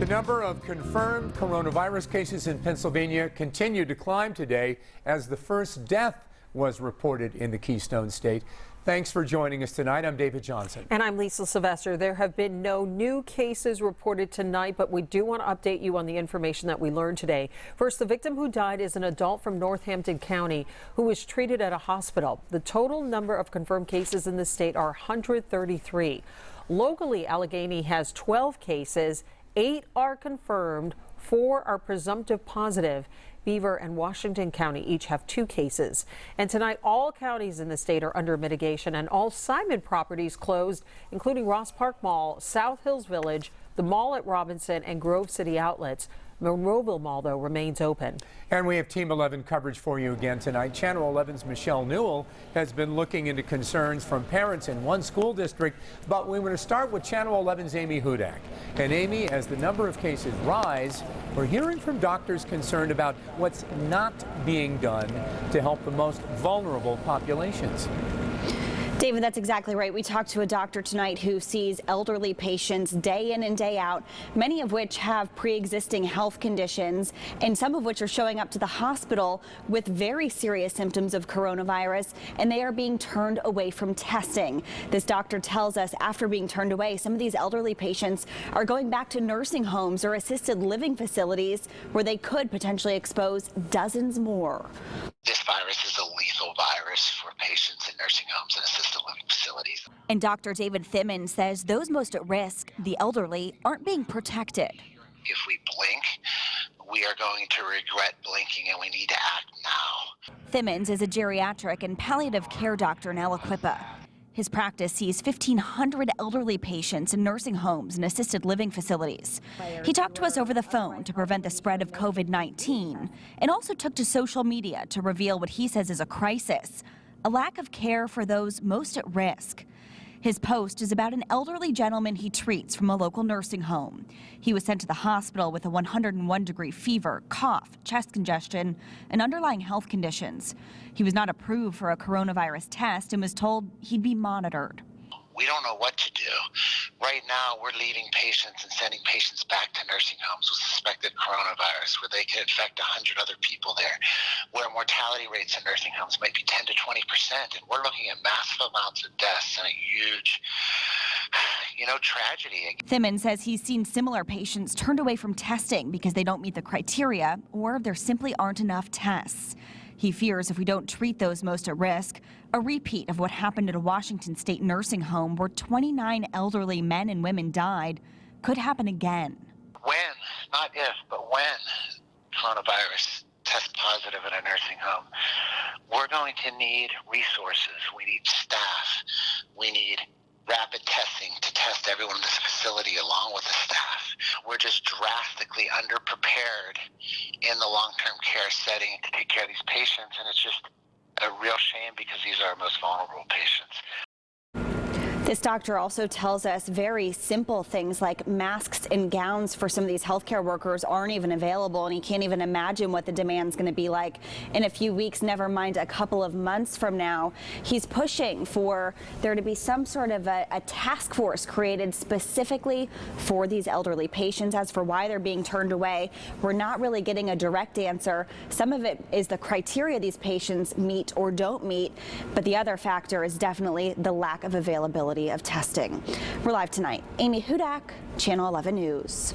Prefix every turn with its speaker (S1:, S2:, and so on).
S1: The number of confirmed coronavirus cases in Pennsylvania continued to climb today as the first death was reported in the Keystone State. Thanks for joining us tonight. I'm David Johnson.
S2: And I'm Lisa Sylvester. There have been no new cases reported tonight, but we do want to update you on the information that we learned today. First, the victim who died is an adult from Northampton County who was treated at a hospital. The total number of confirmed cases in the state are 133. Locally, Allegheny has 12 cases. 8 are confirmed, 4 are presumptive positive. Beaver and Washington County each have 2 cases. And tonight, all counties in the state are under mitigation and all Simon properties closed, including Ross Park Mall, South Hills Village, the mall at Robinson, and Grove City Outlets. Monroeville Mall, though, remains open.
S1: And we have Team 11 coverage for you again tonight. Channel 11's Michelle Newell has been looking into concerns from parents in one school district, but we want to start with Channel 11's Amy Hudak. And Amy, as the number of cases rise, we're hearing from doctors concerned about what's not being done to help the most vulnerable populations.
S3: David, that's exactly right. We talked to a doctor tonight who sees elderly patients day in and day out, many of which have pre-existing health conditions, and some of which are showing up to the hospital with very serious symptoms of coronavirus, and they are being turned away from testing. This doctor tells us after being turned away, some of these elderly patients are going back to nursing homes or assisted living facilities where they could potentially expose dozens more.
S4: This virus is a lethal virus for patients in nursing homes and assisted living facilities.
S3: And Dr. David Thimmons says those most at risk, the elderly, aren't being protected.
S4: If we blink, we are going to regret blinking, and we need to act now.
S3: Thimmons is a geriatric and palliative care doctor in Aliquippa. His practice sees 1,500 elderly patients in nursing homes and assisted living facilities. He talked to us over the phone to prevent the spread of COVID-19 and also took to social media to reveal what he says is a crisis, a lack of care for those most at risk. His post is about an elderly gentleman he treats from a local nursing home. He was sent to the hospital with a 101-degree fever, cough, chest congestion, and underlying health conditions. He was not approved for a coronavirus test and was told he'd be monitored.
S4: We don't know what to do. Right now, we're leaving patients and sending patients back to nursing homes with suspected coronavirus, where they can infect 100 other people there, where mortality rates in nursing homes might be 10 to 20%, and we're looking at massive amounts of deaths and a huge, tragedy.
S3: Thimmons says he's seen similar patients turned away from testing because they don't meet the criteria or there simply aren't enough tests. He fears if we don't treat those most at risk, a repeat of what happened at a Washington state nursing home where 29 elderly men and women died could happen again.
S4: When, not if, but when coronavirus tests positive in a nursing home, we're going to need resources. We need staff. We need rapid testing to test everyone in this facility along with the staff. We're just drastically underprepared in the long-term care setting to take care of these patients, and it's just a real shame because these are our most vulnerable patients.
S3: This doctor also tells us very simple things like masks and gowns for some of these healthcare workers aren't even available, and he can't even imagine what the demand's going to be like in a few weeks, never mind a couple of months from now. He's pushing for there to be some sort of a task force created specifically for these elderly patients. As for why they're being turned away, we're not really getting a direct answer. Some of it is the criteria these patients meet or don't meet, but the other factor is definitely the lack of availability of testing. We're live tonight. Amy Hudak, Channel 11 News.